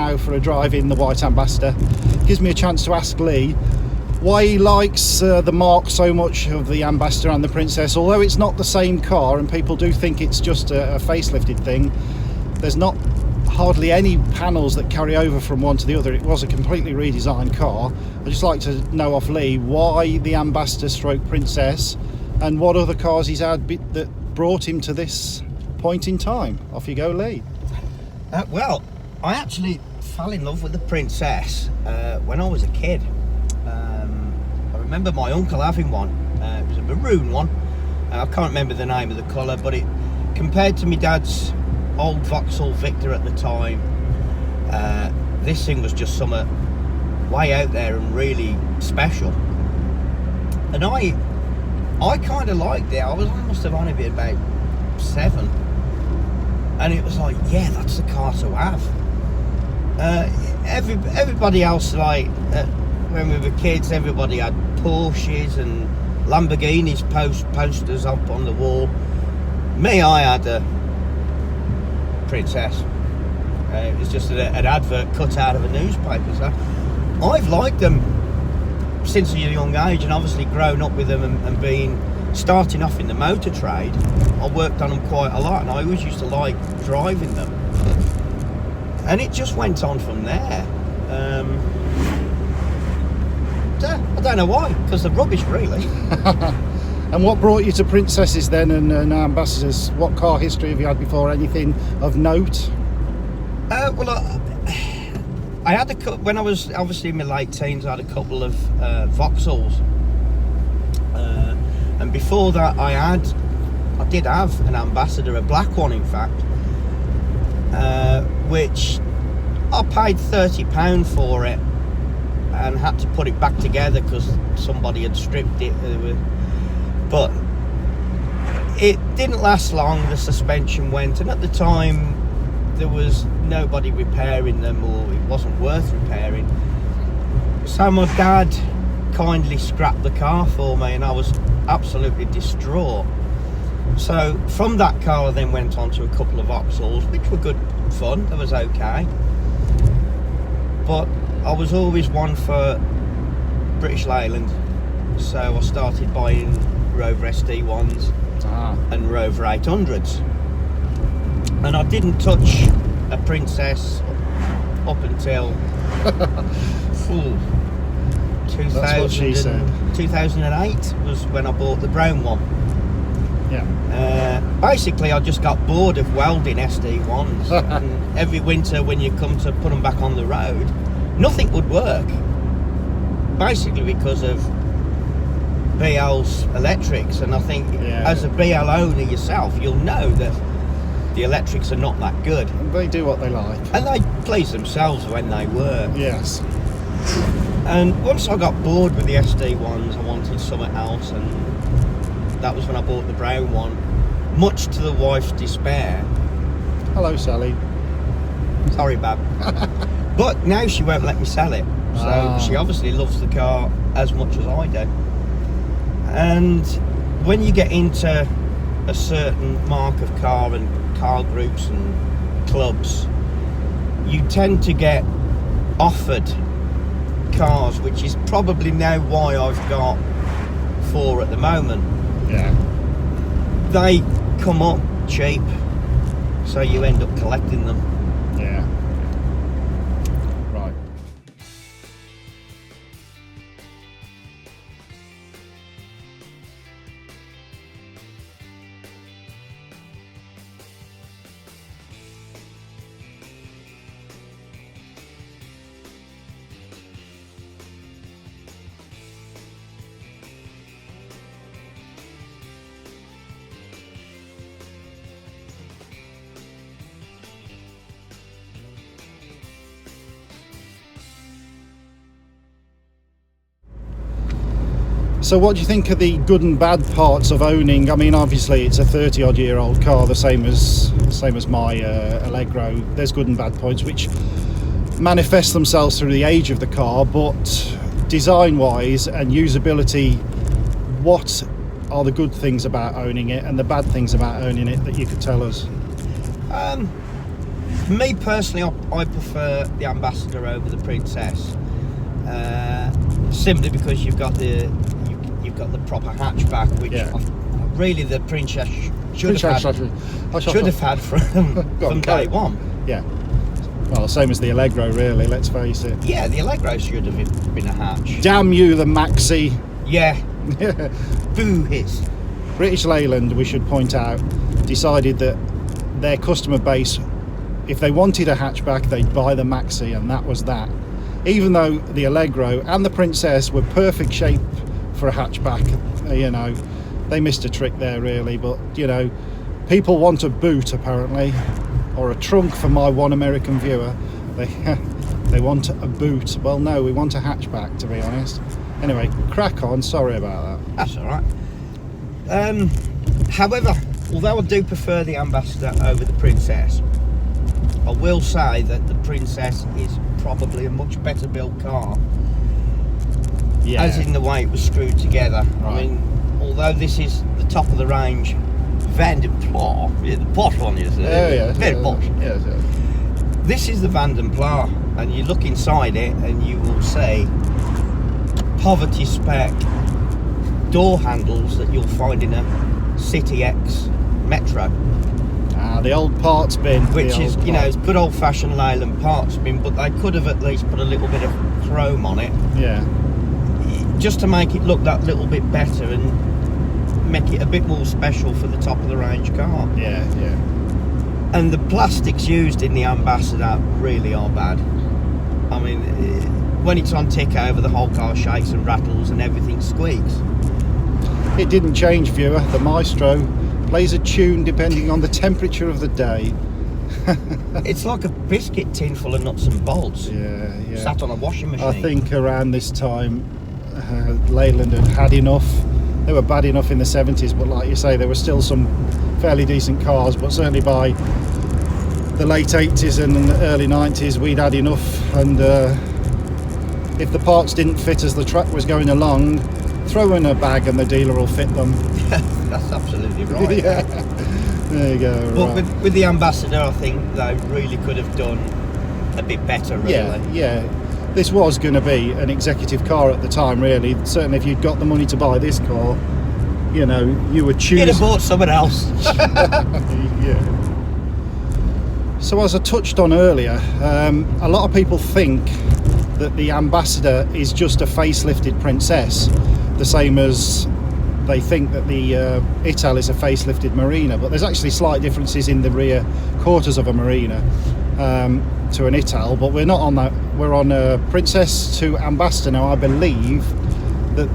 now for a drive in the White Ambassador. Gives me a chance to ask Lee why he likes the marque so much of the Ambassador and the Princess. Although it's not the same car and people do think it's just a facelifted thing, there's not hardly any panels that carry over from one to the other. It was a completely redesigned car. I'd just like to know off Lee why the Ambassador stroke Princess and what other cars he's had that brought him to this point in time. Off you go, Lee. Well, I actually fell in love with the Princess when I was a kid. I remember my uncle having one. It was a maroon one. I can't remember the name of the colour, but it compared to my dad's old Vauxhall Victor at the time, this thing was just something way out there and really special. And I kind of liked it. I must have only been about 7, and it was like, yeah, that's the car to have. Everybody else, like when we were kids, everybody had Porsches and Lamborghinis posters up on the wall. Me, I had a Princess. It was just an advert cut out of a newspaper. So I've liked them since a young age, and obviously grown up with them and been starting off in the motor trade. I worked on them quite a lot, and I always used to like driving them. And it just went on from there. I don't know why, because they're rubbish, really. And what brought you to Princesses then and Ambassadors? What car history have you had before? Anything of note? Well, I had when I was obviously in my late teens, I had a couple of Vauxhalls. And before that, I did have an Ambassador, a black one, in fact, which I paid £30 for it and had to put it back together because somebody had stripped it. But it didn't last long. The suspension went, and at the time there was nobody repairing them, or it wasn't worth repairing. So my dad kindly scrapped the car for me, and I was absolutely distraught. So from that car I then went on to a couple of Vauxhalls, which were good fun. That was okay, but I was always one for British Leyland, so I started buying Rover SD1s and Rover 800s, and I didn't touch a Princess up until 2008 was when I bought the brown one. Yeah. Basically, I just got bored of welding SD1s, and every winter when you come to put them back on the road, nothing would work. Basically because of BL's electrics, and I think as a BL owner yourself, you'll know that the electrics are not that good. They do what they like. And they please themselves when they work. Yes. And once I got bored with the SD1s, I wanted something else, and that was when I bought the brown one, much to the wife's despair. Hello, Sally. Sorry, Bab. But now she won't let me sell it. So she obviously loves the car as much as I do. And when you get into a certain mark of car and car groups and clubs, you tend to get offered cars, which is probably now why I've got 4 at the moment. Yeah. They come up cheap, so you end up collecting them. Yeah. Right. So what do you think of the good and bad parts of owning? I mean, obviously it's a 30-odd-year-old car, the same as my Allegro. There's good and bad points which manifest themselves through the age of the car, but design-wise and usability, what are the good things about owning it and the bad things about owning it that you could tell us? Me personally, I prefer the Ambassador over the Princess, simply because you've got the proper hatchback, which really the Princess should have had from day one. Yeah. Well, same as the Allegro, really. Let's face it. Yeah, the Allegro should have been a hatch. Damn you, the Maxi. Yeah. Boo hiss. British Leyland, we should point out, decided that their customer base, if they wanted a hatchback, they'd buy the Maxi, and that was that. Even though the Allegro and the Princess were perfect shape for a hatchback, you know, they missed a trick there, really. But, you know, people want a boot, apparently, or a trunk for my one American viewer. They want a boot. Well, no, we want a hatchback, to be honest. Anyway, crack on. Sorry about that. That's all right. However, although I do prefer the Ambassador over the Princess, I will say that the Princess is probably a much better built car. Yeah. As in the way it was screwed together. Right. I mean, although this is the top of the range Van der Pla, the posh one is very posh. Yes. This is the Van der Pla, and you look inside it and you will see poverty spec door handles that you'll find in a City X Metro. The old parts bin. Which is, you know, it's good old fashioned Leyland parts bin, but they could have at least put a little bit of chrome on it. Yeah. Just to make it look that little bit better and make it a bit more special for the top of the range car. Yeah. And the plastics used in the Ambassador really are bad. I mean, when it's on tick over, the whole car shakes and rattles and everything squeaks. It didn't change, viewer. The Maestro plays a tune depending on the temperature of the day. It's like a biscuit tin full of nuts and bolts. Yeah. Sat on a washing machine. I think around this time, Leyland had enough. They were bad enough in the 70s, but like you say, there were still some fairly decent cars. But certainly by the late 80s and early 90s, we'd had enough. And if the parts didn't fit as the truck was going along, throw in a bag and the dealer will fit them. That's absolutely right. Yeah. There you go. But Right. with the Ambassador, I think they really could have done a bit better, really. Yeah. This was going to be an executive car at the time, really. Certainly, if you'd got the money to buy this car, you know, you would choose. You'd have bought someone else. Yeah. So, as I touched on earlier, a lot of people think that the Ambassador is just a facelifted Princess, the same as they think that the Ital is a facelifted Marina. But there's actually slight differences in the rear quarters of a Marina to an Ital, but we're not on that. We're on a Princess to Ambassador now. I believe that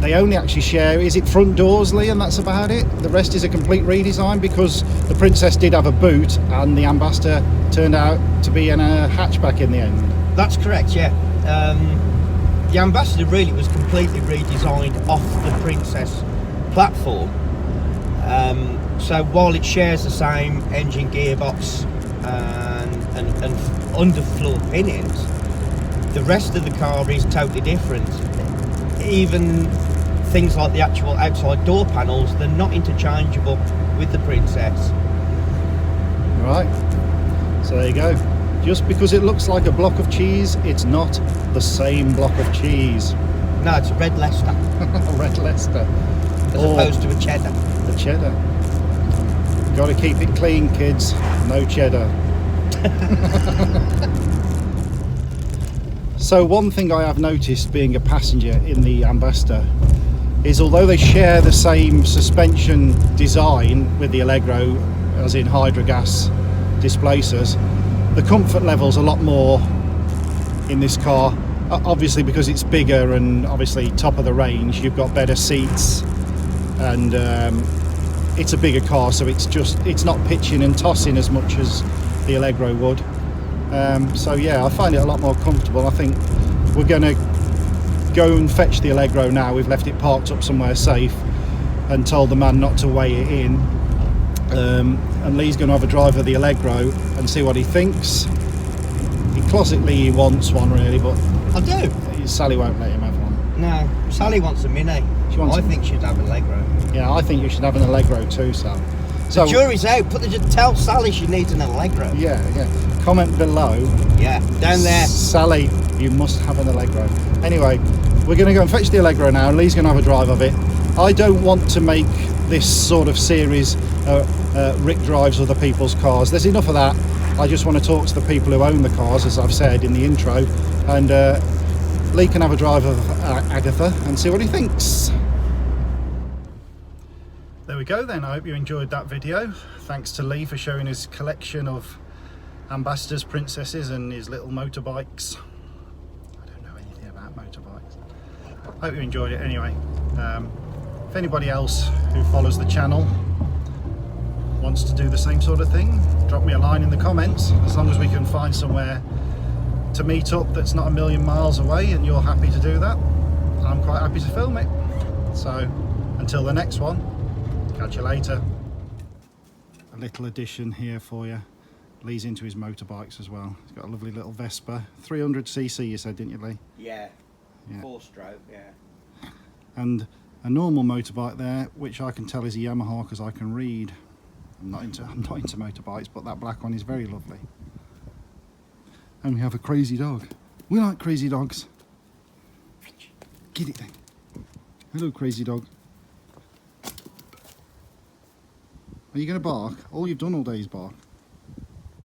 they only actually share, is it front doors, Lee, and that's about it? The rest is a complete redesign, because the Princess did have a boot and the Ambassador turned out to be in a hatchback in the end. That's correct, yeah. The Ambassador really was completely redesigned off the Princess platform. So while it shares the same engine, gearbox and underfloor pinions, the rest of the car is totally different. Even things like the actual outside door panels, they're not interchangeable with the Princess. Right, so there you go. Just because it looks like a block of cheese, it's not the same block of cheese. No, it's a red Leicester. A red Leicester. As opposed to a cheddar. The cheddar. Got to keep it clean, kids. No cheddar. So one thing I have noticed being a passenger in the Ambassador is, although they share the same suspension design with the Allegro, as in hydrogas displacers, the comfort level's a lot more in this car, obviously because it's bigger and obviously top of the range. You've got better seats and it's a bigger car, so it's not pitching and tossing as much as the Allegro would. So yeah, I find it a lot more comfortable. I think we're going to go and fetch the Allegro now. We've left it parked up somewhere safe and told the man not to weigh it in. And Lee's going to have a drive of the Allegro and see what he thinks. Closetly he wants one, really, but I do. Sally won't let him have one. No, Sally wants a Mini. She wants I think she'd have an Allegro. Yeah, I think you should have an Allegro too, Sal. The jury's out. Tell Sally she needs an Allegro. Yeah. Comment below. Yeah, down there. Sally, you must have an Allegro. Anyway, we're going to go and fetch the Allegro now. Lee's going to have a drive of it. I don't want to make this sort of series Rick drives other people's cars. There's enough of that. I just want to talk to the people who own the cars, as I've said in the intro, and Lee can have a drive of Agatha and see what he thinks. There we go then. I hope you enjoyed that video. Thanks to Lee for showing his collection of ambassadors, princesses and his little motorbikes. I don't know anything about motorbikes. Hope you enjoyed it anyway. If anybody else who follows the channel wants to do the same sort of thing, drop me a line in the comments. As long as we can find somewhere to meet up that's not a million miles away and you're happy to do that, I'm quite happy to film it. So until the next one, catch you later. A little addition here for you. Lee's into his motorbikes as well. He's got a lovely little Vespa, 300cc you said, didn't you, Lee? Yeah. 4-stroke, yeah. And a normal motorbike there, which I can tell is a Yamaha because I can read. I'm not into motorbikes, but that black one is very lovely. And we have a crazy dog. We like crazy dogs. Get it then. Hello, crazy dog. Are you going to bark? All you've done all day is bark.